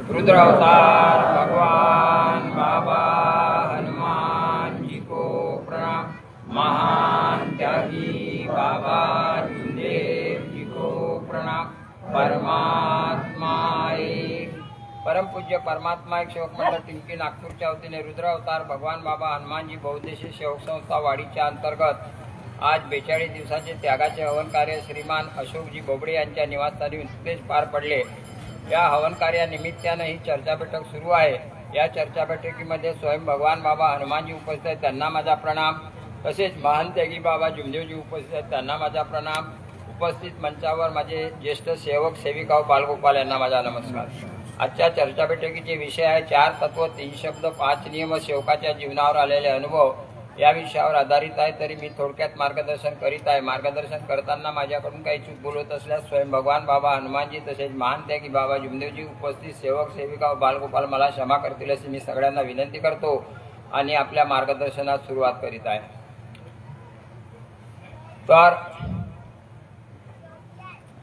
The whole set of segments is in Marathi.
रुद्र अवतार भगवान बाबा हनुमान जी को प्रणाम। महान त्यागी बाबा जुमदेव जी को प्रणाम। परमात्मा एक परमपूज्य परमात्मा एक सेवक मंडळ टिंकी नागपूरच्या वतीने रुद्र अवतार भगवान बाबा हनुमानजी बहुउद्देशीय सेवक संस्था वाडीच्या अंतर्गत आज 42 दिवसाचे त्यागाचे हवन कार्य श्रीमान अशोकजी बोबडे यांच्या निवासस्थानी नुकतेच पार पडले। या हवन कार्यानिमित्ताने ही चर्चा बैठक सुरू आहे। या चर्चा बैठकीमध्ये स्वयं भगवान बाबा हनुमानजी उपस्थित आहेत, त्यांना माझा प्रणाम। तसेच महान त्यागी बाबा जुमदेवजी उपस्थित आहेत, त्यांना माझा प्रणाम। उपस्थित मंचावर माझे ज्येष्ठ सेवक सेविका बालगोपाल यांना माझा नमस्कार। आजच्या चर्चा बैठकीचे विषय आहे 4 तत्व 3 शब्द 5 नियम सेवकाच्या जीवनावर आलेले अनुभव। या विषयावर आधारित आहे, तरी मी थोडक्यात मार्गदर्शन करीत आहे। मार्गदर्शन करताना माझ्याकडून काही चूक बोलत असल्यास स्वयं भगवान बाबा हनुमानजी तसेच महान त्यागी बाबा जुमदेवजी उपस्थित सेवक सेविका व बालगोपाल मला क्षमा करतील अशी मी सगळ्यांना विनंती करतो आणि आपल्या मार्गदर्शनात सुरुवात करीत आहे। तर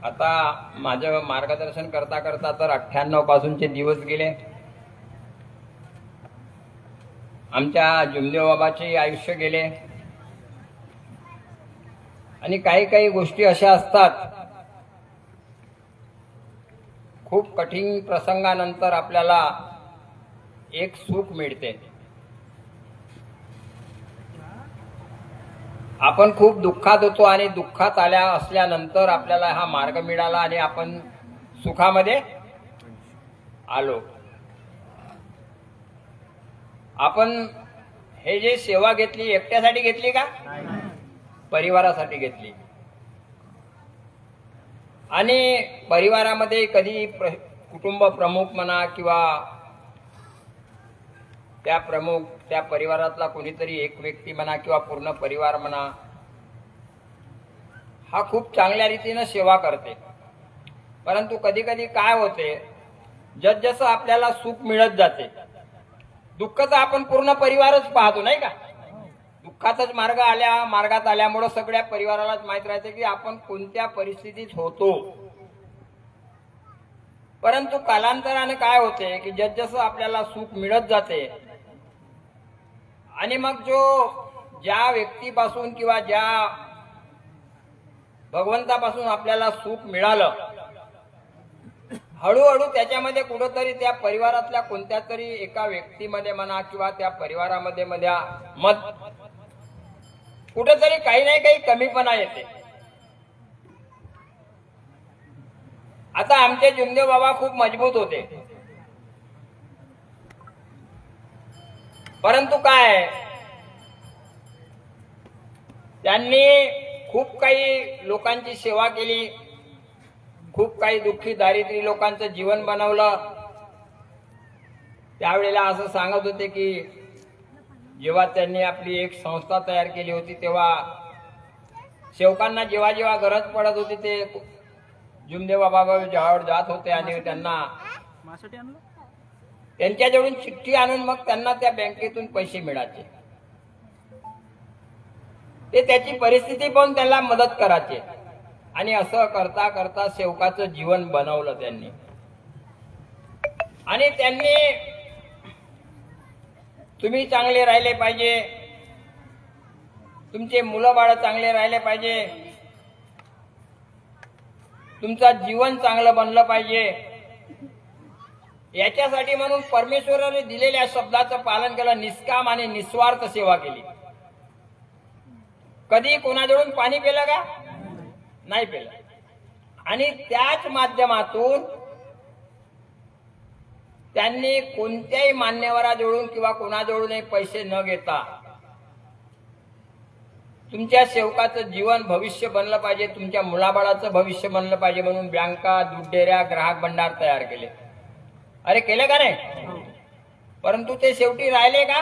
आता माझं मार्गदर्शन करता करता तर 98 पासूनचे दिवस गेले। आमच्या जुमदेव बाबाचे आयुष्य गेले आणि काही काही गोष्टी अशा असतात, खूप कठीण प्रसंगानंतर आपल्याला एक सुख मिळते। आपण खूप दुःखात होतो आणि दुःखात असल्यानंतर आपल्याला हा मार्ग मिळाला आणि आपण सुखामध्ये आलो। आपण हे जे सेवा घेतली एकट्यासाठी घेतली का? परिवारासाठी घेतली। आणि परिवारामध्ये कधी कुटुंब प्रमुख म्हणा किंवा त्या परिवारातला कोणीतरी एक व्यक्ती म्हणा किंवा पूर्ण परिवार म्हणा, हा खूप चांगल्या रीतीने सेवा करते। परंतु कधी कधी काय होते, जसं आपल्याला सुख मिळत जाते, दुःखाचा आपण पूर्ण परिवारच पाहतो नाही का? दुःखाचाच मार्गात आल्यामुळे सगळ्या परिवारालाच माहित राहते की आपण कोणत्या परिस्थितीत होतो। परंतु कालांतराने काय होते की जसं आपल्याला सुख मिळत जाते आणि मग ज्या व्यक्तीपासून किंवा ज्या भगवंतापासून आपल्याला सुख मिळालं, हळूहळू त्याच्यामध्ये कुठंतरी त्या परिवारातल्या कोणत्या तरी एका व्यक्तीमध्ये म्हणा किंवा त्या परिवारामध्ये कुठंतरी काही नाही काही कमीपणा येते। आता आमचे जुमदेव बाबा खूप मजबूत होते, परंतु काय, त्यांनी खूप काही लोकांची सेवा केली, खूप काही दुःखी दारिद्र्य लोकांचं जीवन बनवलं। त्यावेळेला असं सांगत होते की जेव्हा त्यांनी आपली एक संस्था तयार केली होती तेव्हा सेवकांना जेव्हा जेव्हा गरज पडत होती ते जुमदेव बाबा जेव्हा जात होते आणि त्यांच्याजवळून चिठ्ठी आणून मग त्यांना त्या बँकेतून पैसे मिळायचे। ते त्याची परिस्थिती पाहून त्यांना मदत करायचे आणि असं करता करता सेवकाचं जीवन बनवलं त्यांनी। आणि त्यांनी तुम्ही चांगले राहिले पाहिजे, तुमचे मुलं बाळ चांगले राहिले पाहिजे, तुमचं जीवन चांगलं बनलं पाहिजे, याच्यासाठी म्हणून परमेश्वराने दिलेल्या शब्दाचं पालन केलं, निष्काम आणि निस्वार्थ सेवा केली। कधी कोणाजवळून पाणी पिलं का? नाही पेलं। आणि त्याच माध्यमातून त्यांनी कोणत्याही मान्यवराजवळून किंवा कोणाजवळून पैसे न घेता तुमच्या सेवकाचं जीवन भविष्य बनलं पाहिजे, तुमच्या मुलाबाळाचं भविष्य बनलं पाहिजे म्हणून बँका, दूध डेऱ्या, ग्राहक भंडार तयार केले। अरे केले का नाही? परंतु ते शेवटी राहिले का?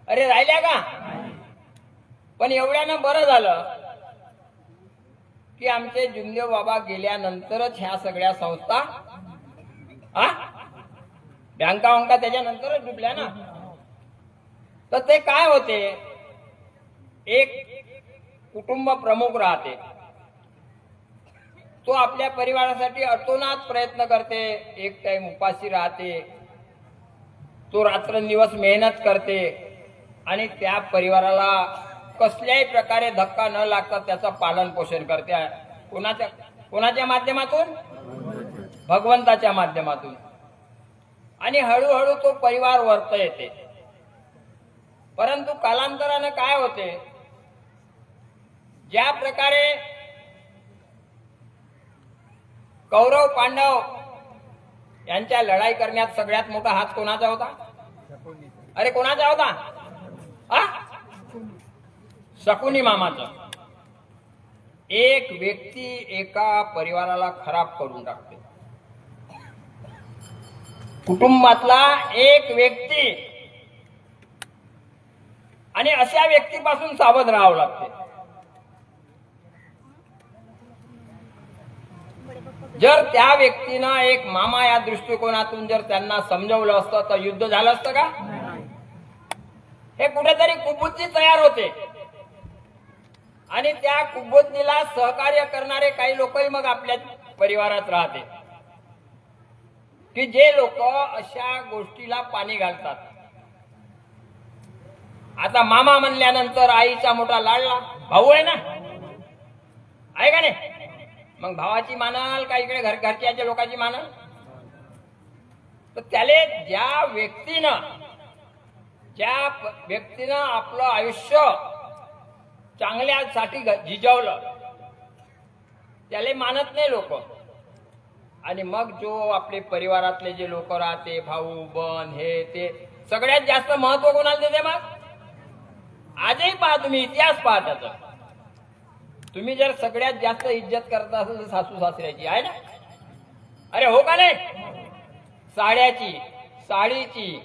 अरे राहिल्या का? पण एवढ्यानं बरं झालं की आमचे जुमदेव बाबा गेल्यानंतरच ह्या सगळ्या संस्था बँका त्याच्यानंतरच डुबल्या ना। तर ते काय होते, एक कुटुंब प्रमुख राहते, तो आपल्या परिवारासाठी अतोनात प्रयत्न करते, एक टाइम उपाशी राहते, तो रात्रंदिवस मेहनत करते आणि त्या परिवाराला कसल्याही प्रकारे धक्का न लागता त्याचं पालन पोषण करते. कोणाच्या माध्यमातून? भगवंताच्या माध्यमातून. आणि हळूहळू तो परिवार वर्त येते. परंतु कालांतराने काय होते, ज्या प्रकारे कौरव पांडव यांच्या लढाई करण्यात सगळ्यात मोठा हात कोणाचा होता? अरे कोणाचा होता? शकुनी मामाचा. एक व्यक्ती एका परिवाराला खराब करून टाकते. कुटुंबातला एक व्यक्ती, आणि अशा व्यक्तीपासून सावध राहावं लागते. जर त्या व्यक्तीनं एक मामा या दृष्टिकोनातून जर त्यांना समजवलं असतं तर युद्ध झालं असतं का? हे कुठेतरी कुबुद्धी तयार होते आणि त्या कुबुद्धीला सहकार्य करणारे काही लोकही मग आपल्या परिवारात राहते, की जे लोक अशा गोष्टीला पाणी घालतात. आता मामा म्हणल्यानंतर आईचा मोठा लाडला भाऊ आहे ना, आहे का नाही? मग भावाची मानाल का इकडे घरच्याच्या लोकांची मानाल? तर त्याले ज्या व्यक्तीनं आपलं आयुष्य चांगल्यासाठी झिजवलं त्याले मानत नाही लोक. आणि मग जो आपले परिवारातले जे लोक राहते, भाऊ बन हे ते, सगळ्यात जास्त महत्व कोणाला देते? मग आजही पहा तुम्ही, इतिहास पहा त्याचा. तुम्ही जर सगळ्यात जास्त इज्जत करत असाल तर सासू सासऱ्याची आहे ना. अरे हो का नाही? साड्याची, साडीची.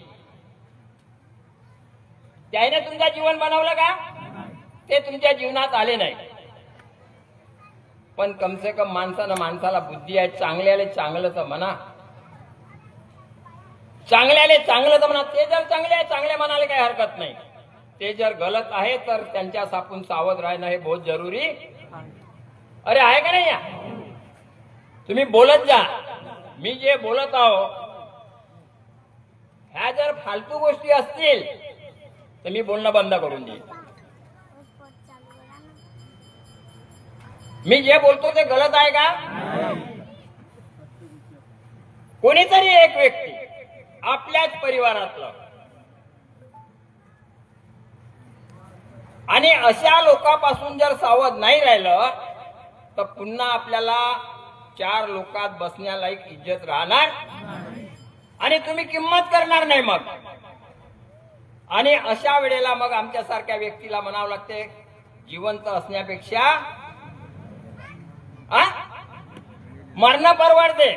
त्याने तुमचं जीवन बनवलं का? ते तुमच्या जीवनात आले नाही. पण कमसे कम माणसाला बुद्धी आहे. चांगल्याले चांगलं तर म्हणा, चांगल्याले चांगलं तर म्हणा. ते जर चांगले आहे, चांगले म्हणाले काही हरकत नाही. ते जर गलत आहे तर त्यांच्या सापून सावध राहणं हे बहुत जरुरी. अरे आहे का नाही? या तुम्ही बोलत जा. मी जे बोलत आहो ह्या जर फालतू गोष्टी असतील तर मी बोलणं बंद करून देईन. मी जे बोलतो ते गलत आहे का? कोणीतरी एक व्यक्ती आपल्याच परिवारातलं, आणि अशा लोकांपासून जर सावध नाही राहिलं तर पुन्हा आपल्याला चार लोकात बसण्यालायक इज्जत राहणार आणि तुम्ही किंमत करणार नाही मग. आणि अशा वेळेला मग आमच्यासारख्या व्यक्तीला म्हणावं लागते, जिवंत असण्यापेक्षा मरणं परवडते.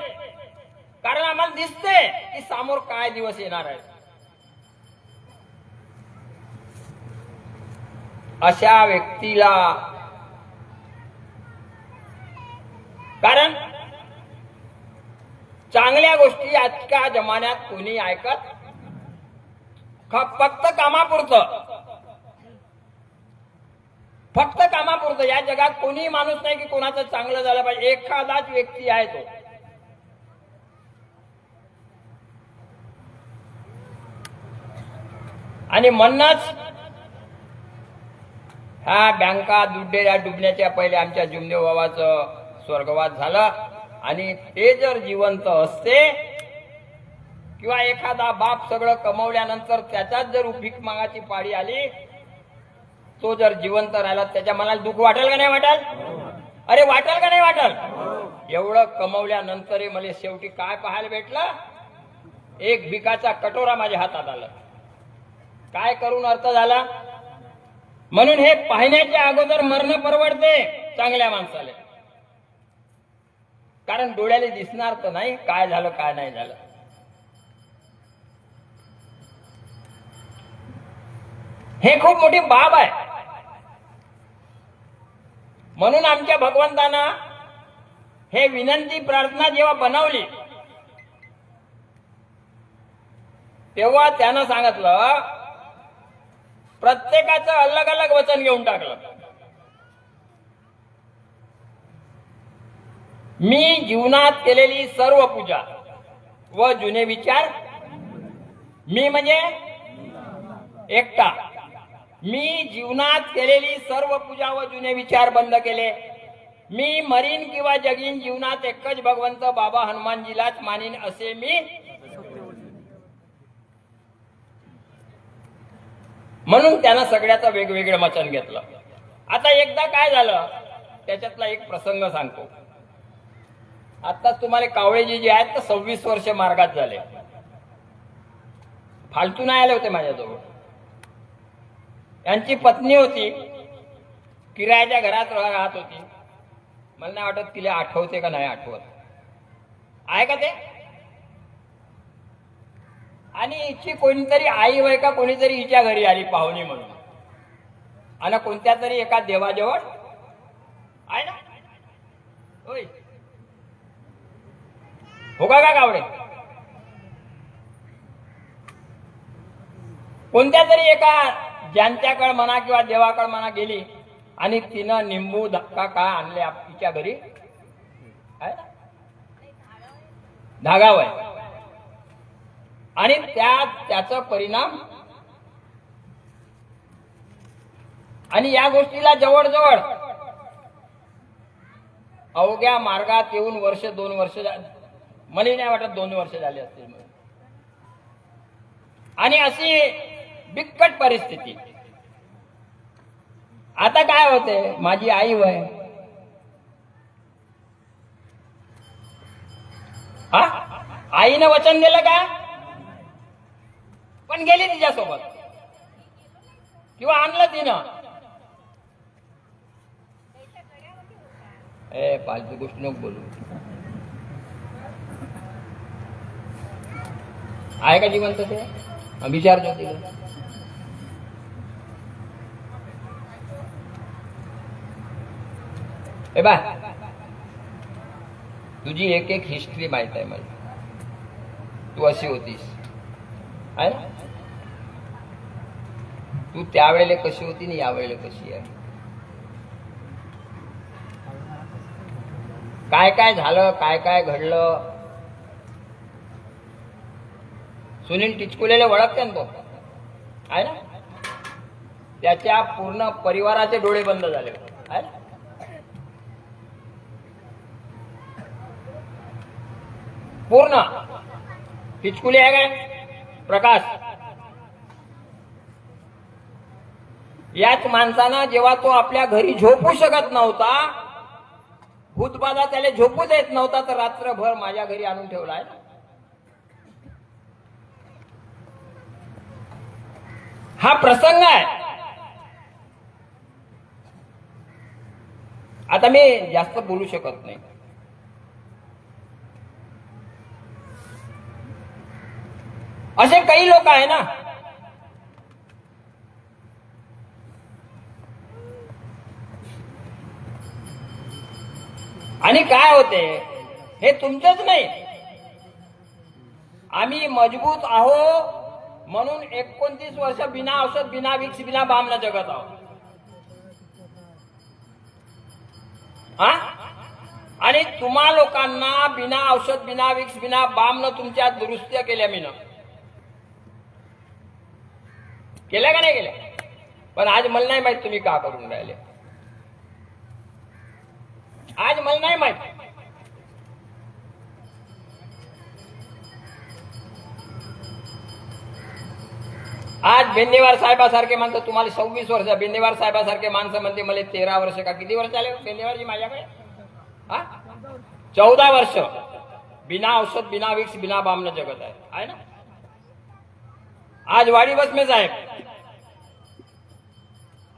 कारण आम्हाला दिसते की समोर काय दिवस येणार आहे. अशा व्यक्तीला, कारण चांगल्या गोष्टी आजच्या जमान्यात कोणी ऐकत, फक्त कामापुरतं. या जगात कोणी माणूस नाही की कोणाचं चांगलं झालं पाहिजे. एखादाच व्यक्ती आहे तो. आणि म्हणूनच ह्या बँका डुबण्याच्या पहिले आमच्या जुमदेव बाबाचं स्वर्गवास झालं. आणि ते जर जिवंत असते किंवा एखादा बाप सगळं कमवल्यानंतर त्याच्यात जर भीक मागाची पाळी आली, तो जर जिवंत राहिला त्याच्या मनाला दुःख वाटेल का नाही वाटेल? अरे वाटेल का नाही वाटेल? एवढं कमवल्यानंतरही मला शेवटी काय पाहायला भेटलं? एक भिकाचा कटोरा माझ्या हातात आला. काय करून अर्थ झाला? म्हणून हे पाहण्याच्या अगोदर मरण परवडते चांगल्या माणसाला. कारण डोळ्याला दिसणार तर नाही काय झालं काय नाही झालं. हे खूप मोठी बाब आहे. म्हणून आमच्या भगवंतानं हे विनंती प्रार्थना जेव्हा बनवली तेव्हा त्यानं सांगितलं, प्रत्येकाचं अलग अलग वचन घेऊन टाकलं. मी जीवनात केलेली सर्व पूजा व जुने विचार, मी म्हणजे एकटा, मी जीवनात केलेली सर्व पूजा व जुने विचार बंद केले. मी मरीन किंवा जगीन, जीवनात एकच भगवंत बाबा हनुमानजीलाच मानीन असे मी. म्हणून त्यानं सगळ्याचं वेगवेगळं वचन घेतलं. आता एकदा काय झालं त्याच्यातला एक प्रसंग सांगतो. आता तुम्हाला कावळेजी जे आहेत तर 26 वर्ष मार्गात झाले, फालतू नाही आले होते माझ्याजवळ. यांची पत्नी होती, किरायाच्या घरात राहत होती. मला नाही वाटत तिला आठवते का नाही आठवत आहे का ते. आणि हिची कोणीतरी आई वय का कोणीतरी हिच्या घरी आली पाहुणी म्हणून, आणि कोणत्या तरी एका देवाजवळ आहे ना, होय हो का कावडे, कोणत्या तरी एका ज्यांच्याकडे म्हणा किंवा देवाकडे म्हणा गेली आणि तिनं निंबू धक्का काय आणले तिच्या घरी आहे ना, धागावय. आणि त्याचा परिणाम, आणि या गोष्टीला जवळजवळ अवघ्या मार्गात येऊन वर्ष 2 वर्ष, मला नाही वाटत 2 वर्ष झाली असतील. आणि अशी बिकट परिस्थिती. आता काय होते, माझी आई वय हा, आईनं वचन दिलं का, पण गेली तिच्यासोबत किंवा आणलं तिनं. फालतू गोष्ट नको बोलू. आहे का जिवंत ते, विचारतो तिला. ए बा, तुझी एक एक हिस्ट्री माहित आहे मला. तू अशी होतीस आहे ना, तू त्यावेळेला कशी होती आणि यावेळेला कशी आहे. काय काय झालं, काय काय घडलं. सुनील टिचकुलेले ओळखते ना तो आहे ना, त्याच्या पूर्ण परिवाराचे डोळे बंद झाले आहे ना. पूर्ण टिचकुले आहे काय प्रकाश. याच माणसानं जेव्हा तो आपल्या घरी झोपू शकत नव्हता, भूतबाधा त्याला झोपू देत नव्हता, तर रात्रभर माझ्या घरी आणून ठेवलाय. हा प्रसंग आहे. आता मी जास्त बोलू शकत नाही. असे काही लोक आहे ना, आणि काय होते हे तुमचंच नाही. आम्ही मजबूत आहो म्हणून 29 वर्ष बिना औषध, बिना विक्स, बिना बामना जगत आहोत. हा, आणि तुम्हा लोकांना बिना औषध, बिना विक्स, बिना बामनं तुमच्या दुरुस्त्या केल्या मीनं. केल्या का नाही केल्या, पण आज मला नाही माहित तुम्ही का करून राहिले. आज मला नाही माहित. आज बेंदेवार साहेबासारखे माणसं, तुम्हाला 26 वर्ष, बेंदेवार साहेबासारखे माणसं म्हणते मला 13 वर्ष का किती वर्ष आले बेंदेवारजी माझ्याकडे, हा 14 वर्ष बिना औषध, बिना विक्स, बिना बामनं जगत आहे ना. आज वाडी बस में साहेब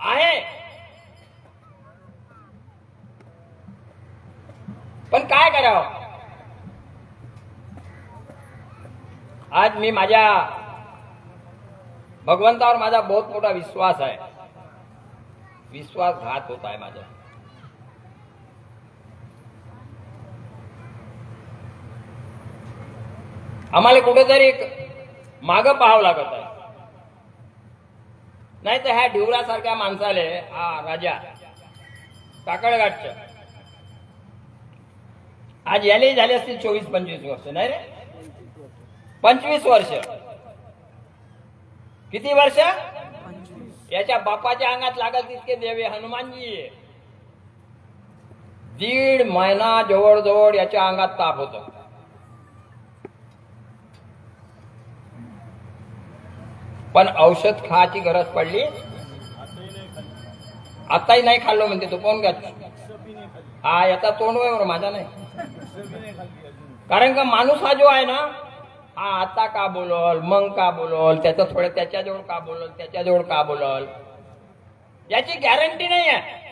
आहे, पण काय करावं. आज मी माझ्या भगवंतावर माझा बहुत मोठा विश्वास आहे. विश्वासघात होत आहे माझा. आम्हाला कुठेतरी मागं पाहावं लागत आहे. नाही तर ह्या ढिवरासारख्या माणसाले, हा राजा काकडघाटच्या आज याले झाले असतील 24-25 वर्ष, नाही रे 25 वर्ष. किती वर्ष? याच्या बापाच्या अंगात लागल तितके देवे हनुमानजी. 1.5 महिना जवळजवळ याच्या अंगात ताप होतो. पण औषध खायची गरज पडली. आताही नाही खाल्लो म्हणते तो. कोण घ्या? हा याचा तोंड वय माझा नाही. कारण का माणूस हा जो आहे ना, हा आता का बोलल, मग का बोलल, त्याचं थोडं त्याच्याजवळ का बोलल, त्याच्याजवळ का बोलल, याची गॅरंटी नाही आहे.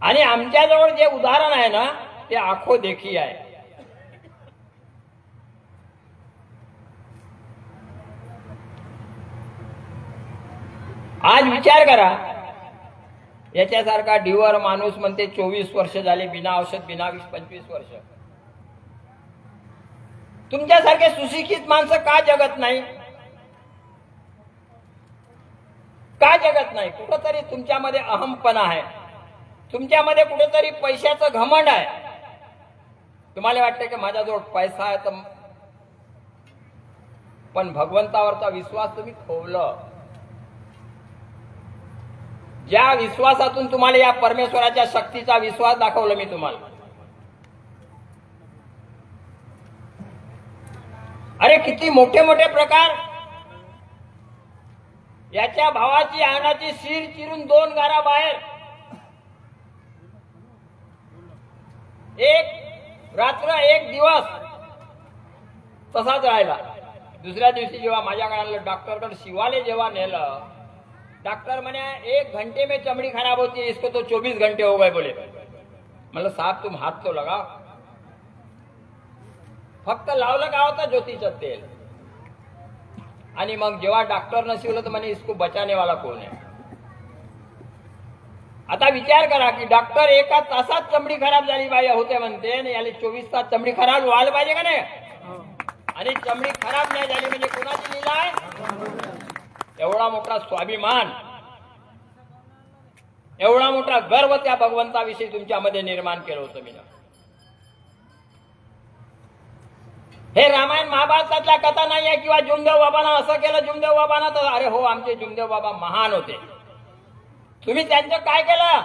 आणि आमच्याजवळ जे उदाहरण आहे ना, ते आखो देखी आहे. आज विचार करा, याच्यासारखा डिवर माणूस म्हणते 24 वर्ष झाले बिना औषध, बिना 20-25 वर्ष. तुमच्यासारखे सुशिक्षित माणसं का जगत नाही? का जगत नाही? कुठंतरी तुमच्यामध्ये अहमपणा आहे, तुमच्यामध्ये कुठेतरी पैशाचं घमंड आहे. तुम्हाला वाटतं की माझ्याजवळ पैसा आहे तर, पण भगवंतावरचा विश्वास तुम्ही खोवलं. ज्या विश्वासातून तुम्हाला या परमेश्वराच्या शक्तीचा विश्वास दाखवला मी तुम्हाला. अरे किती मोठे मोठे प्रकार. याच्या भावाची अंगाची शिर चिरून 2 गारा बाहेर. एक रात्र 1 दिवस तसाच राहिला. दुसऱ्या दिवशी जेव्हा माझ्याकडे डॉक्टरकडे शिवाले जेव्हा नेलं, डॉक्टर म्हणे 1 घंटे में चमड़ी खराब होती है, इसको तो 24 घंटे हो गए बोले. मतलब साहब तुम हाथ तो लगाओ. फक्त लावलं का होता ज्योतीचं तेल. आणि मग जेव्हा डॉक्टरनं शिवलं तर म्हणे इसको बचाने वाला कोण आहे. आता विचार करा की डॉक्टर 1 तासात चमडी खराब झाली पाहिजे होते म्हणते, आणि याला 24 तास चमडी खराब व्हायला पाहिजे का नाही. आणि चमडी खराब नाही झाली म्हणजे कोणाची लीला आहे. एवढा मोठा स्वाभिमान, एवढा मोठा गर्व त्या भगवंताविषयी तुमच्यामध्ये निर्माण केलं होतं मी. हे रामायण महाभारतातल्या कथा नाही आहे किंवा जुमदेव बाबांना असं केलं, जुमदेव बाबांना तर अरे हो आमचे जुमदेव बाबा महान होते. तुम्ही त्यांचं काय केलं,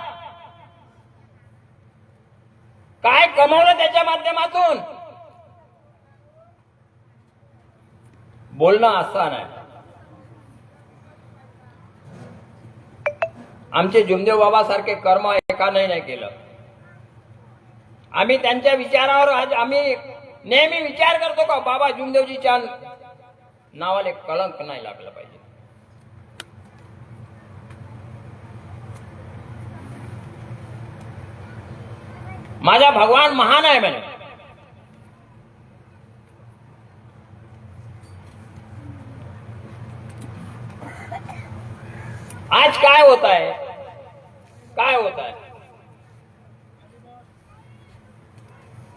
काय कमवलं त्याच्या माध्यमातून? बोलणं आसान आहे. आमचे जुमदेव बाबा सारखे कर्म एका नाही केलं. आम्ही त्यांच्या विचारावर आज आम्ही नेहमी विचार करतो का बाबा जुमदेवजीच्या नावाला कलंक नाही लागलं पाहिजे. माझा भगवान महान आहे म्हणे. आज काय होत आहे, काय होत आहे?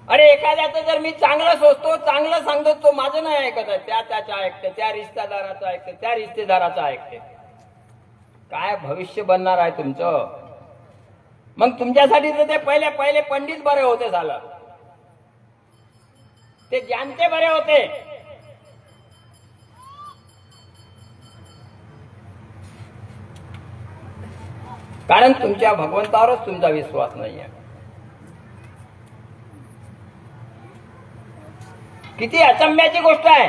अरे एखाद्याचं जर मी चांगलं सोचतो, चांगलं सांगतो, तो माझं नाही ऐकत आहे, त्याच्या ऐकते, त्या रिश्तेदाराचं ऐकते, त्या रिश्तेदाराचं ऐकते. काय भविष्य बनणार आहे तुमचं? मग तुमच्यासाठी तर ते पहिले पहिले पंडित बरे होते, झालं ते जानते बरे होते. कारण तुमच्या भगवंतावरच तुमचा विश्वास नाही आहे. किती अचंब्याची गोष्ट आहे.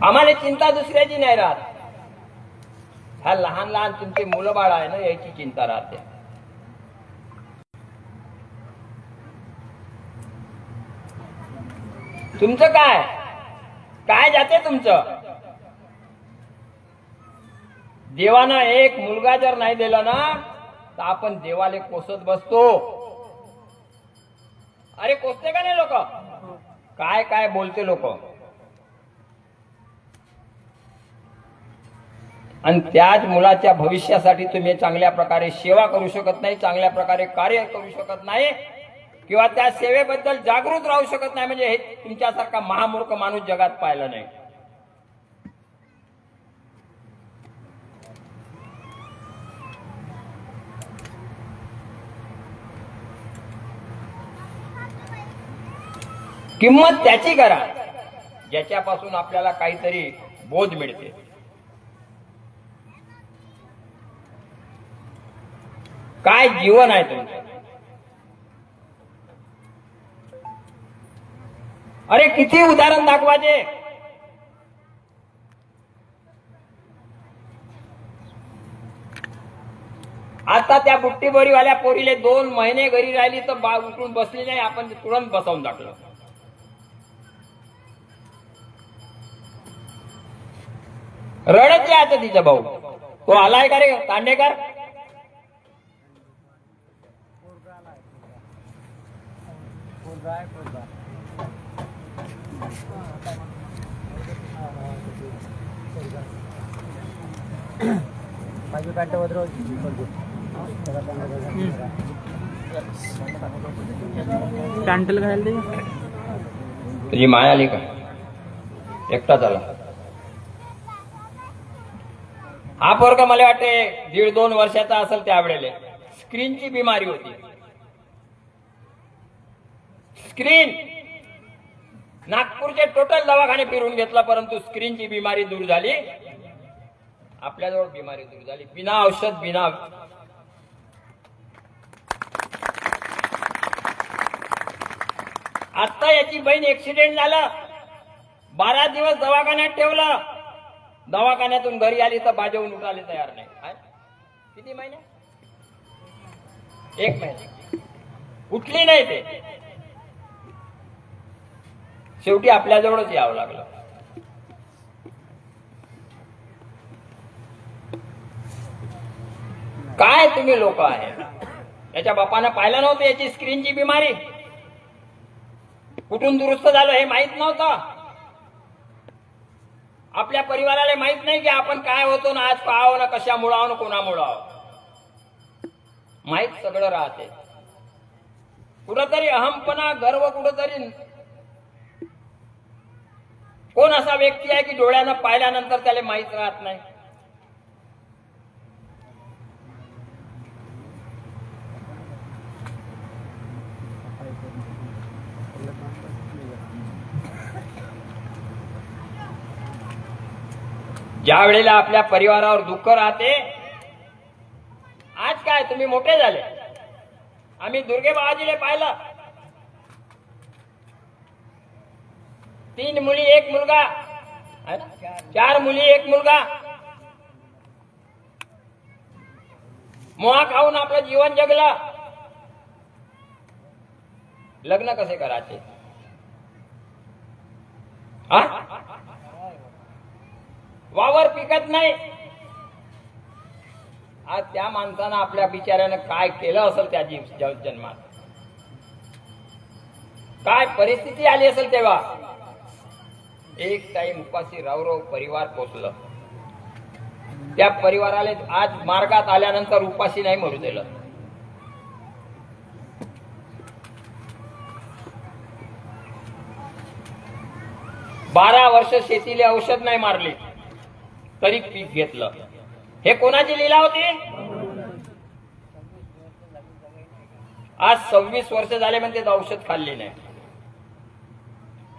आम्हाला चिंता दुसऱ्याची नाही राहत. ह्या लहान लहान तुमचे मुलं बाळ आहे ना, याची चिंता राहते. तुमचं काय काय जाते तुमचं? देवानं एक मुलगा जर नाही दिला ना, तर आपण देवाले कोसत बसतो. अरे कोसते का नाही लोक? काय काय बोलते लोक. आणि त्याच मुलाच्या भविष्यासाठी तुम्ही चांगल्या प्रकारे सेवा करू शकत नाही, चांगल्या प्रकारे कार्य करू शकत नाही, किंवा त्या सेवेबद्दल जागृत राहू शकत नाही. म्हणजे हे तुमच्यासारखा महामूर्ख माणूस जगात पाहिलं नाही. किंमत त्याची करा ज्याच्यापासून आपल्याला काहीतरी बोध मिळते. काय जीवन आहे तुमचं? अरे किती उदाहरण दाखवायचे. आता त्या बुट्टीबोरीवाल्या पोरीले 2 महिने घरी राहिली तर बा उठून बसली नाही, आपण तुरंत बसवून टाकलं. रडत आता तिचा भाऊ तो आलाय का रे तांडेकर? पॅन्टल घालायला दे. तुझी माय आली का? एकटा झाला हा पोरगा. मला वाटते 1.5-2 वर्षाचा असेल त्यावेळेला. स्क्रीनची बिमारी होती. स्क्रीन नागपूरचे टोटल दवाखाने फिरून घेतला परंतु स्क्रीनची बिमारी दूर झाली. आपल्याजवळ बिमारी दूर झाली बिना औषध बिना. आता याची बहीण ऍक्सिडेंट झालं, 12 दिवस दवाखान्यात ठेवलं. दवाखान्यातून घरी आली तर बाजेवून उठायला तयार नाही. किती महिने? 1 महिना उठली नाही. ते शेवटी आपल्याजवळच यावं लागलं. काय तुम्ही लोक आहे. याच्या बापानं पाहिलं नव्हतं याची स्क्रीनची बिमारी कुठून दुरुस्त झालं हे माहित नव्हतं. आपल्या परिवाराला माहित नाही की आपण काय होतो ना आज पाहावं ना कशामुळं आहो ना कोणामुळं आहो. माहित सगळं राहते. कुठंतरी अहमपणा गर्व कुठंतरी. कोण असा व्यक्ती आहे की डोळ्यानं पाहिल्यानंतर त्याला माहित राहत नाही. ज्या वेळेला आपल्या परिवारावर दुःख राहते. आज काय तुम्ही मोठे झाले. आम्ही दुर्गे बाबाजीले पाहिलं. 3 मुली 1 मुलगा, 4 मुली 1 मुलगा. मोहा खाऊन आपलं जीवन जगलं. लग्न कसे करायचे? वावर पिकत नाही. आज त्या माणसानं आपल्या बिचाऱ्यानं काय केलं असेल त्या जन्मात. काय परिस्थिती आली असेल तेव्हा. एक टाइम उपाशी राव परिवार पोचलं. त्या परिवाराला आज मार्गात आल्यानंतर उपाशी नाही मरू दिलं. बारा वर्ष शेतीला औषध नाही मारले तरी पीक घेतलं. हे कोणाची लीला होती? आज 26 वर्ष झाले म्हणते औषध खाल्ले नाही.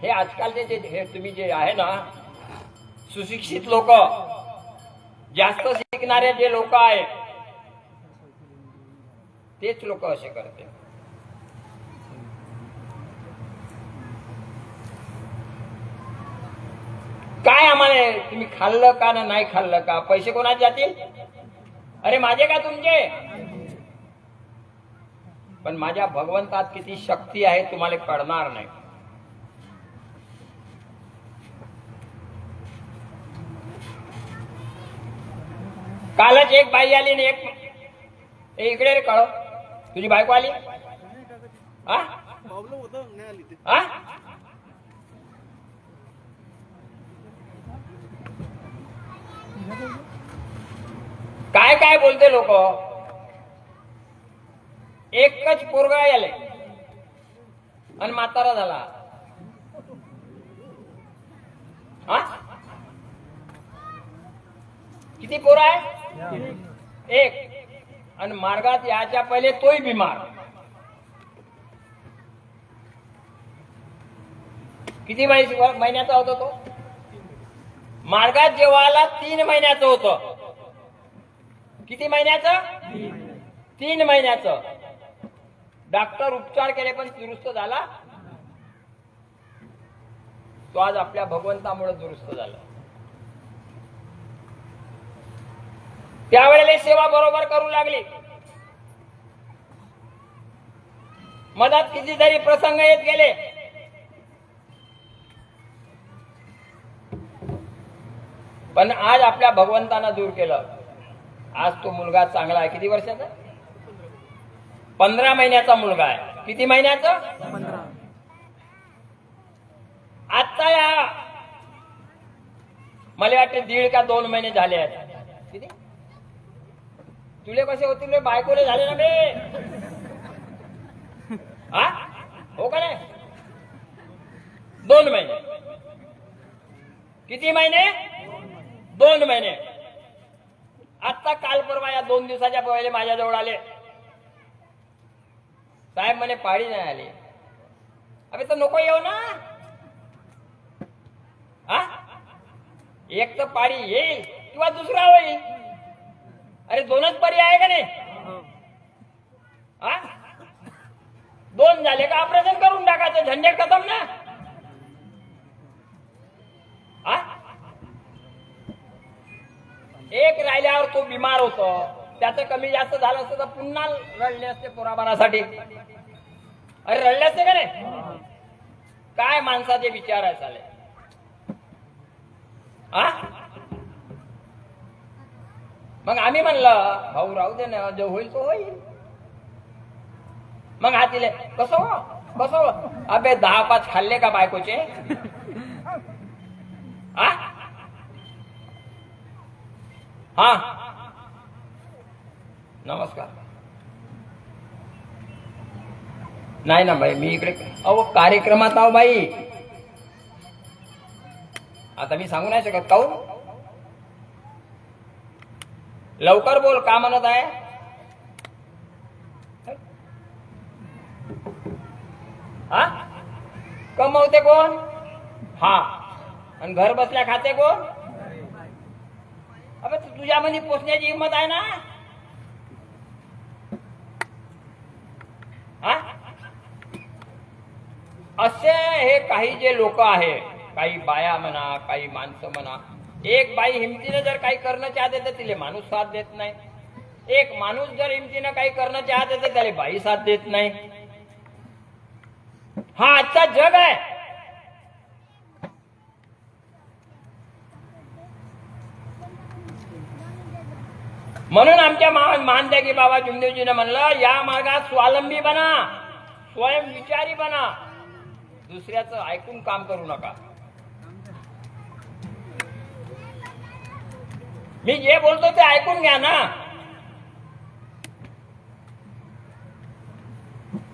हे आजकालचे हे तुम्ही जे आहे ना सुशिक्षित लोक, जास्त शिकणारे जे लोक आहे तेच लोक असे करते. काय आम्हाला तुम्ही खाल्लं का ना नाही खाल्लं का? पैसे कोणाचे जातील? अरे माझे का तुमचे? पण माझ्या भगवंतात किती शक्ती आहे तुम्हाला कळणार नाही. कालच एक बाई आली आणि एक इकडे रे कळ तुझी बायको आली. काय काय बोलते लोक. एकच पोरगा आले आणि म्हातारा झाला. किती पोर आहे? एक. आणि मार्गात याच्या पहिले तोही बिमार. किती महिन्याचा होता तो? मार्गात जेव्हा आला 3 महिन्याचं होतं. किती महिन्याचं? 3 महिन्याचं. डॉक्टर उपचार केले पण दुरुस्त झाला. तो आज आपल्या भगवंतामुळे दुरुस्त झाला. त्यावेळेला सेवा बरोबर करू लागली. मधात कितीतरी प्रसंग येत गेले. पण आज आपल्या भगवंतानं दूर केलं. आज तो मुलगा चांगला आहे. किती वर्षाचा? 15 महिन्याचा मुलगा आहे. किती महिन्याचा? 15. आता या मला वाटते 1.5 का 2 महिने झाले आहेत. किती तुले कसे होतील? बायकोले झाले ना बे. हा हो का नाही? 2 महिने. किती महिने? 2 महिने. आता काल परवा या 2 दिवसाच्या पहिले माझ्याजवळ आले. साहेब म्हणे पाळी नाही आली. अबे तर नको येऊ ना. हा एक तर पाळी येईल किंवा दुसरा होईल. अरे 2च पर्याय आहे का नाही? हा 2 झाले का ऑपरेशन करून टाकायचं. झंझट खतम ना. हा एक राहिल्यावर तो बिमार होतो. त्याचं कमी जास्त झालं असतं तर पुन्हा रडले असते पोराबारासाठी. अरे रडले असते का नाही? काय माणसाचे विचार आहे चाले. हा मग आम्ही म्हणलं भाऊ राहू दे ना, जो होईल तो होईल. मग हातीले कसं अबे 10-5 खाल्ले का बायकोचे? हा हा नमस्कार. नाही ना बाई, मी इकडे अहो कार्यक्रमात आहो बाई. आता मी सांगू नाही शकत. काहून? लवकर बोल. का म्हणत आहे? हा कमवते कोण? हा आणि घर बसल्या खाते कोण? अबे तुझ्यामध्ये पोचण्याची हिंमत आहे ना? हा असे हे काही जे लोक आहे, काही बाया म्हणा, काही माणसं म्हणा. एक बाई हिमतीने जर काही करणं चाहते तर तिला माणूस साथ देत नाही. एक माणूस जर हिमतीने काही करणं चाहते तर त्याला बाई साथ देत नाही. हा आजचा जग आहे. म्हणून आमच्या मानदेगी बाबा जुमदेवजीने म्हणलं या मार्गात स्वावलंबी बना, स्वयं विचारी बना, दुसऱ्याचं ऐकून काम करू नका. मी जे बोलतो ते ऐकून घ्या ना.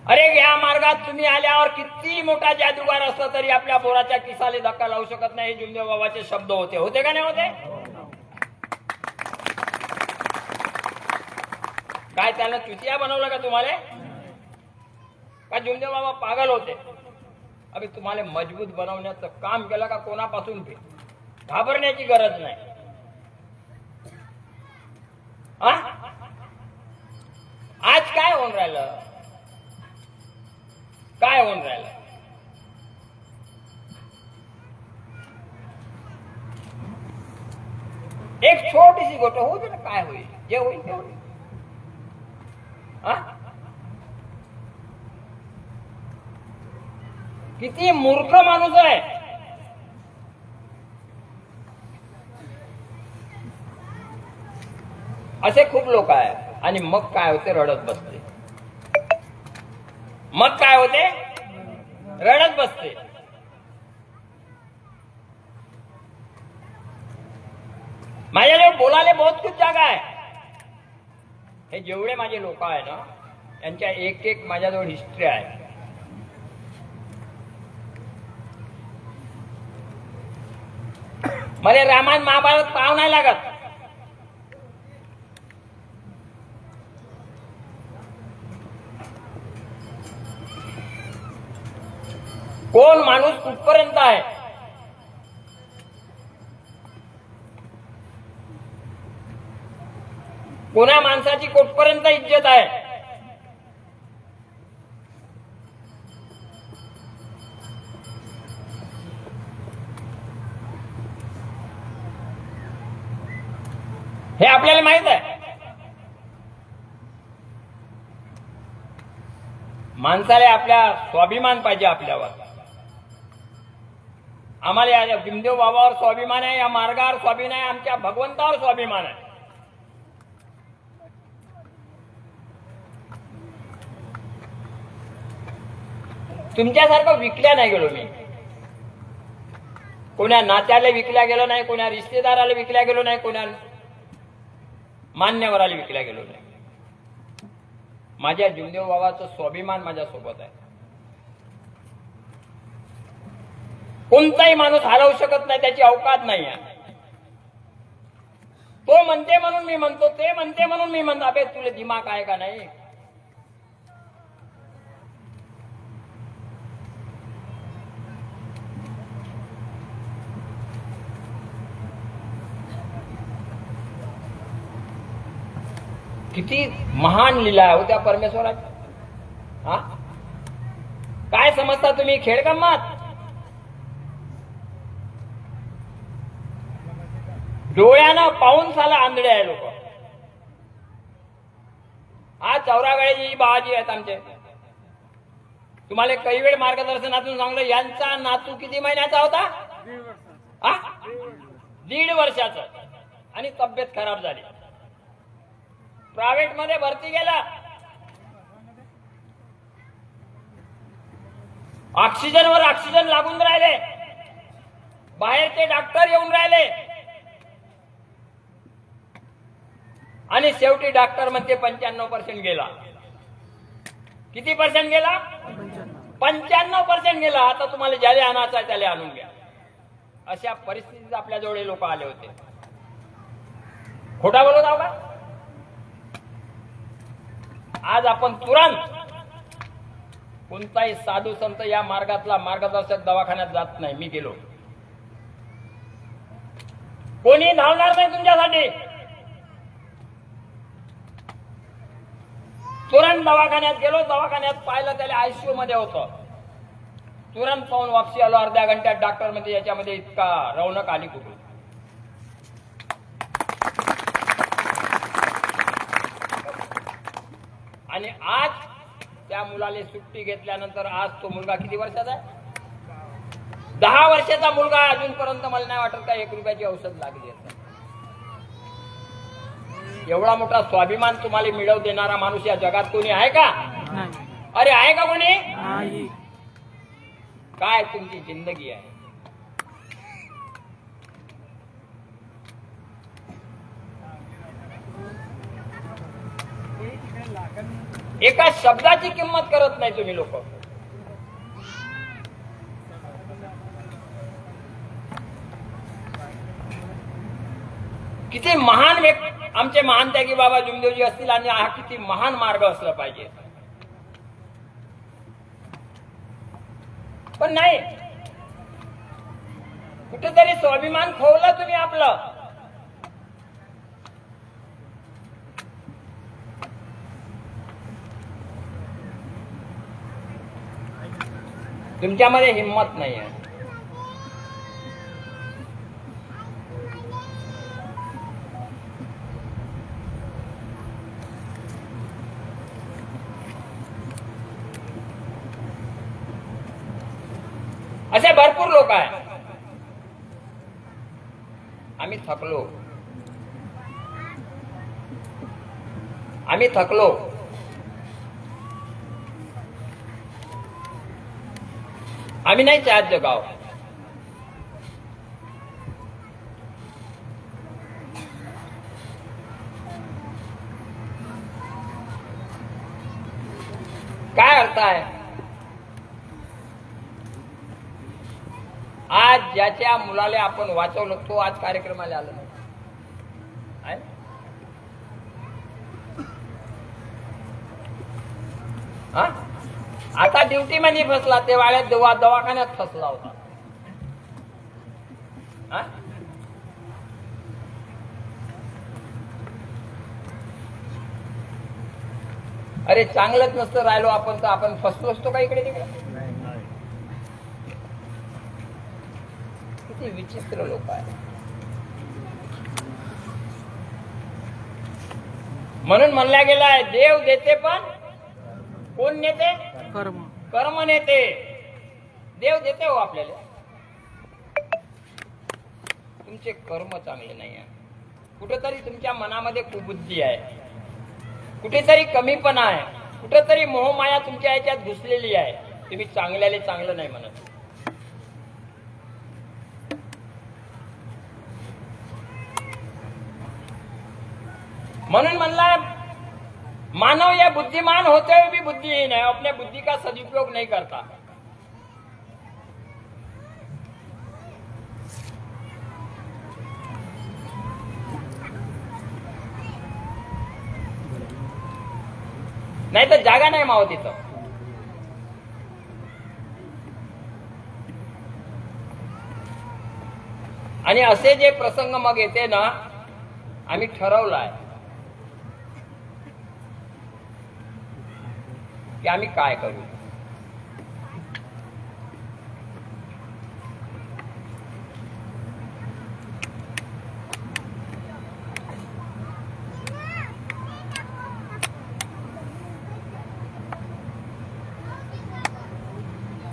अरे या मार्गात तुम्ही आल्यावर किती मोठा जादूगार असला तरी आपल्या पोराच्या किसाले धक्का लावू शकत नाही. हे जुमदेव बाबाचे शब्द होते का नाही होते? काय त्याला चुतिया बनवलं का तुम्हाला? का जुमदेव बाबा पागल होते? अबे तुम्हाला मजबूत बनवण्याचं काम केलं का कोणापासून घाबरण्याची गरज नाही. आज काय होऊन राहिलं? काय होऊन राहिलं? एक छोटीशी गोष्ट होऊ दे ना. काय होईल? जे होईल ते होईल. किती मूर्ख माणूस आहे. असे खूप लोक आहे. आणि मग काय होते? रडत बसते. मग काय होते? रडत बसते. माझ्याजवळ बोलायला बहुत कुछ जागा आहे. हे जेवढे माझे लोक आहे ना, यांच्या एक माझ्याजवळ हिस्ट्री आहे. मला रामायण महाभारत पाहावं नाही लागत. कोण माणूस कुठपर्यंत आहे, कोणा माणसाची कुठपर्यंत इज्जत आहे, हे आपल्याला माहित आहे. माणसाला आपल्या स्वाभिमान पाहिजे आपल्यावर. आम्हाला या भीमदेव बाबावर स्वाभिमान आहे, या मार्गावर स्वाभिमान आहे, आमच्या भगवंतावर स्वाभिमान आहे. तुमच्यासारखं विकल्या नाही गेलो मी, कोण्या नात्याला विकल्या गेलो नाही, कोण्या रिश्तेदाराला विकल्या गेलो नाही, कोण्या मान्यवराला विकल्या गेलो नाही. माझ्या भीमदेव बाबाचं स्वाभिमान माझ्या सोबत आहे. कोणताही माणूस हरवू शकत नाही, त्याची अवकात नाही आहे. तो म्हणते म्हणून मी म्हणतो, ते म्हणते म्हणून मी म्हणतो. अबे तुला दिमाग आहे का नाही? किती महान लीला होत्या परमेश्वराची. हा काय समजता तुम्ही खेळ गंमत? डोळ्यानं पाहून साला आंधळे आहे लोक. हा चौरागळेजी बाबाजी आहेत आमचे. तुम्हाला काही वेळ मार्गदर्शनातून सांगलं, यांचा नातू किती महिन्याचा होता? 1.5 वर्षाचा. आणि तब्येत खराब झाली, प्रायव्हेट मध्ये भरती गेला. ऑक्सिजनवर ऑक्सिजन लागून राहिले, बाहेरचे डॉक्टर येऊन राहिले, आणि शेवटी डॉक्टर म्हणते 95% गेला. किती पर्सेंट गेला? 95% गेला. आता तुम्हाला ज्याला आणायचं आहे त्याला आणून घ्या. अशा परिस्थितीत आपल्या जवळ लोक आले होते. खोटा बोलत आहो का? आज आपण तुरंत कोणताही साधू संत या मार्गातला मार्गदर्शक दवाखान्यात जात नाही. मी गेलो, कोणी धावणार नाही तुमच्यासाठी. तुरंत दवाखान्यात गेलो, दवाखान्यात पाहिलं त्याला आयसीयू मध्ये होतं. तुरंत पाहून वापसी आलो. अर्ध्या घंट्यात डॉक्टर मध्ये याच्यामध्ये इतका रौनक आली कुठून. आणि आज त्या मुलाला सुट्टी घेतल्यानंतर आज तो मुलगा किती वर्षाचा आहे? 10 वर्षाचा मुलगा. अजूनपर्यंत मला नाही वाटत का 1 रुपयाची औषध लागली असेल. एवढा मोठा स्वाभिमान तुम्हाला मिळवून देणारा माणूस या जगात कोणी आहे का? अरे आहे का कोणी? काय तुमची जिंदगी आहे. एका शब्दाची किंमत करत नाही तुम्ही लोक. किती महान व्यक्ती आमचे महान त्यागी बाबा भीमदेवजी असतील, आणि हा किती महान मार्ग असला पाहिजे. पण नाही, कुठेतरी स्वाभिमान खोवला तुम्ही आपलं. तुमच्यामध्ये हिंमत नाही आहे. असे भरपूर लोक आहेत. आम्ही थकलो, आम्ही थकलो. आम्ही नाही चाहत जगाव. काय अर्थ आहे? आज ज्याच्या मुलाला आपण वाचवलं तो आज कार्यक्रमाला आला नाही. हा आता ड्युटी मध्ये फसला, ते वाड्यात दवाखान्यात फसला होता. हा? अरे चांगलंच नसतं राहिलो आपण तर आपण फसलो असतो का इकडे तिकडे. किती विचित्र लोक आहे. म्हणून म्हणल्या गेलाय देव देते पण कोण नेते? कर्म. कर्म नेते. देव देते हो आपल्याला. तुमचे कर्म चांगले नाही आहे. कुठेतरी तुमच्या मनामध्ये कुबुद्धी आहे, कुठेतरी कमीपणा आहे, कुठेतरी मोहमाया तुमच्या ह्याच्यात घुसलेली आहे. तुम्ही चांगल्याले चांगलं नाही म्हणत. म्हणून म्हणला मानव या बुद्धिमान होते हुए भी बुद्धिहीन है, अपने बुद्धि का सदुपयोग नहीं करता. नाही तर जागा नाही मावत तिथं. आणि असे जे प्रसंग मग येते ना, आम्ही ठरवलाय की आम्ही काय करू.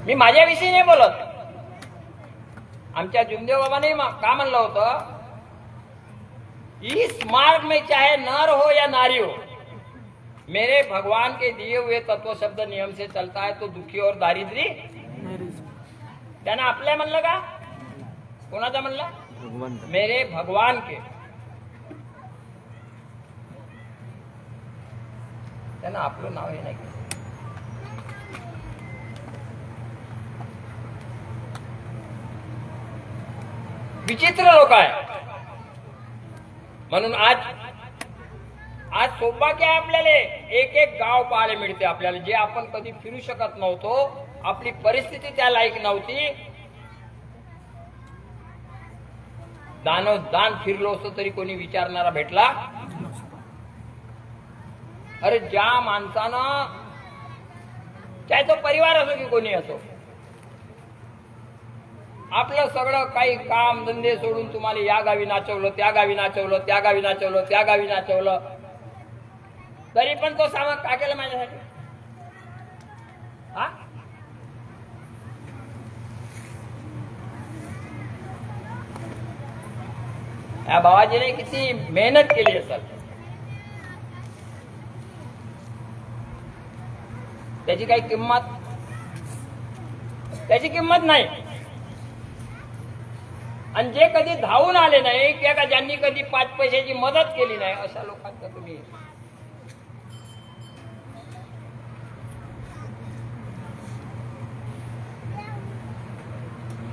मी माझ्याविषयी नाही बोलत. आमच्या जुमदेव बाबाने का म्हणलं होतं, इस मार्ग में चाहे नर हो या नारी हो, मेरे भगवान के दिए हुए तत्व शब्द नियम से चलता है तो दुखी और दारिद्री. त्यानं आपल्या म्हणलं का कोणाचा म्हणलं? मेरे भगवान के. त्यानं आपलं नाव हे नाही केलं. विचित्र लोक आहे. म्हणून आज सौभाग्य आहे आपल्याला. एक एक गाव पाहायला मिळते आपल्याला, जे आपण कधी फिरू शकत नव्हतो. आपली परिस्थिती त्या लायक नव्हती. दान फिरलो असतो तरी कोणी विचारणारा भेटला. अरे ज्या माणसानं, चाहे तो परिवार असो की कोणी असो, आपलं सगळं काही काम धंदे सोडून तुम्हाला या गावी नाचवलं, त्या गावी नाचवलं, त्या गावी नाचवलं, त्या गावी नाचवलं, तरी पण तो सामान का केलं माझ्यासाठी? हा? या बाबाजीने किती मेहनत केली असेल, त्याची काही किंमत, त्याची किंमत नाही. आणि जे कधी धावून आले नाही किंवा ज्यांनी कधी 5 पैशाची मदत केली नाही, अशा लोकांचा तुम्ही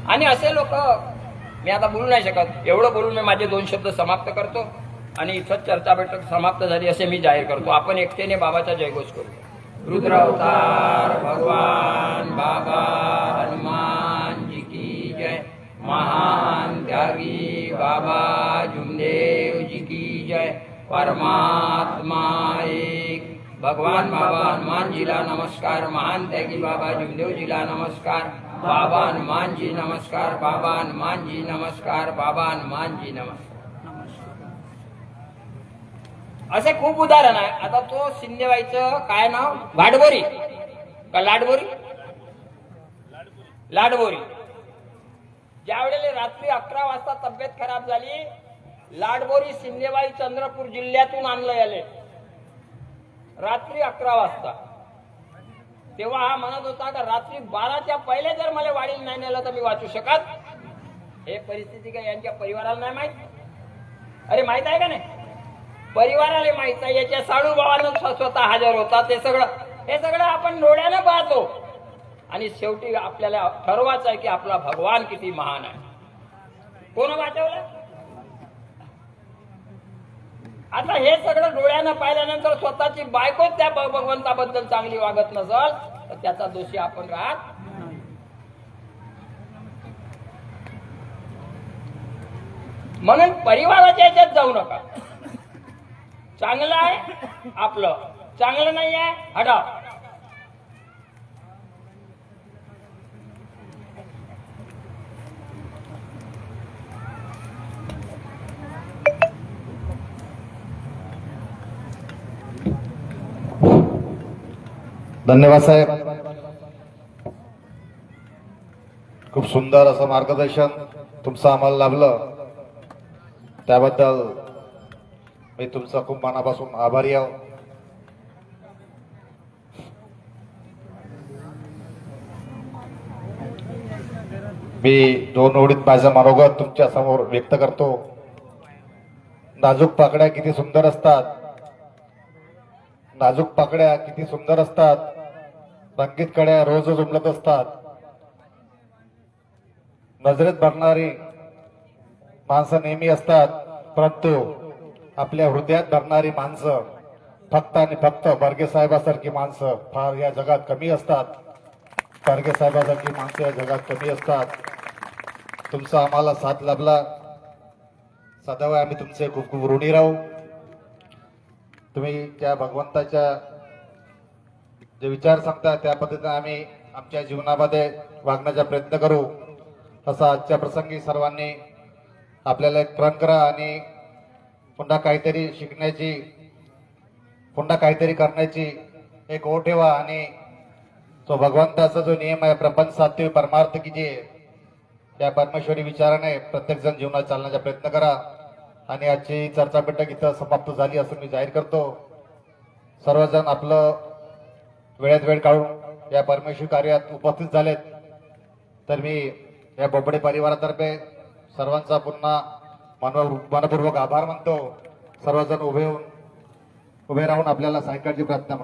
आणि असे लोक मी आता बोलू नाही शकत. एवढं बोलून मी माझे 2 शब्द समाप्त करतो आणि इथंच चर्चा बैठक समाप्त झाली असे मी जाहीर करतो. आपण एकटेने बाबाचा जयघोष करू. रुद्र अवतार भगवान बाबा हनुमान जी की जय. महान त्यागी बाबा जुमदेव जी की जय. परमात्मा एक. भगवान बाबा हनुमान जीला नमस्कार. महान त्यागी बाबा जुमदेव जीला नमस्कार. बाबा हनुमान जी नमस्कार. बाबा हनुमान जी नमस्कार. बाबा हनुमान जी नमस्कार. असे खूप उदाहरण आहे. आता तो शिंदेबाईचं काय नाव? लाडबोरी का लाडबोरी? लाडबोरी. ज्या वेळेला रात्री 11 वाजता तब्येत खराब झाली, लाडबोरी शिंदेबाई चंद्रपूर जिल्ह्यातून आणलं याले रात्री 11 वाजता. तेव्हा हा म्हणत होता का रात्री 12च्या पहिले जर मला वाढील नाही नेलं तर मी वाचू शकत. हे परिस्थिती काय यांच्या परिवाराला नाही माहित? अरे माहित आहे का नाही? परिवाराला माहित आहे. याच्या साडू भावानं स्वतः हजर होता. हे सगळं आपण डोळ्यानं पाहतो. आणि शेवटी आपल्याला ठरवायचं आहे की आपला भगवान किती महान आहे. कोण वाचवलं? आता हे सगळं डोळ्यानं पाहिल्यानंतर स्वतःची बायकोच त्या भगवंताबद्दल चांगली वागत नसल तर त्याचा दोषी आपण राहत. म्हणून परिवाराच्या याच्यात जाऊ नका. चांगलं आहे आपलं, चांगलं नाही आहे हटाव. धन्यवाद साहेब. खूप सुंदर असं मार्गदर्शन तुमचं आम्हाला लाभलं, त्याबद्दल मी तुमचा खूप मनापासून आभारी आहो. मी दोन ओळीत माझं मनोगत तुमच्या समोर व्यक्त करतो. नाजूक पाकड्या किती सुंदर असतात, नाजूक पाकड्या किती सुंदर असतात, रंगीत कड्या रोज उमलत असतात. नजरेत भरणारी माणसं नेहमी असतात, परंतु आपल्या हृदयात भरणारी माणसं फक्त आणि फक्त बर्गे साहेबासारखी माणसं फार या जगात कमी असतात. बर्गे साहेबासारखी माणसं या जगात कमी असतात. तुमचा आम्हाला साथ लाभला, सदैव आम्ही तुमचे खूप खूप ऋणी राहू. तुम्ही त्या भगवंताच्या जे विचार सांगता त्या पद्धतीने आम्ही आमच्या जीवनामध्ये वागण्याचा प्रयत्न करू. असा आजच्या प्रसंगी सर्वांनी आपल्याला एक प्रण करा आणि पुन्हा काहीतरी शिकण्याची, पुन्हा काहीतरी करण्याची एक ओढ ठेवा. आणि तो भगवंताचा जो नियम आहे, प्रपंच साध्य परमार्थ कीजिए, त्या परमेश्वरी विचाराने प्रत्येक जण जीवनात चालण्याचा प्रयत्न करा. आणि आजची चर्चा बैठक इथं समाप्त झाली असं मी जाहीर करतो. सर्वजण आपलं वेळात वेळ काढून या परमेश्वरी कार्यात उपस्थित झालेत, तर मी या बोबडे परिवारातर्फे सर्वांचा पुन्हा मनपूर्वक आभार मानतो. सर्वजण उभे राहून आपल्याला सायंकाळची प्रार्थना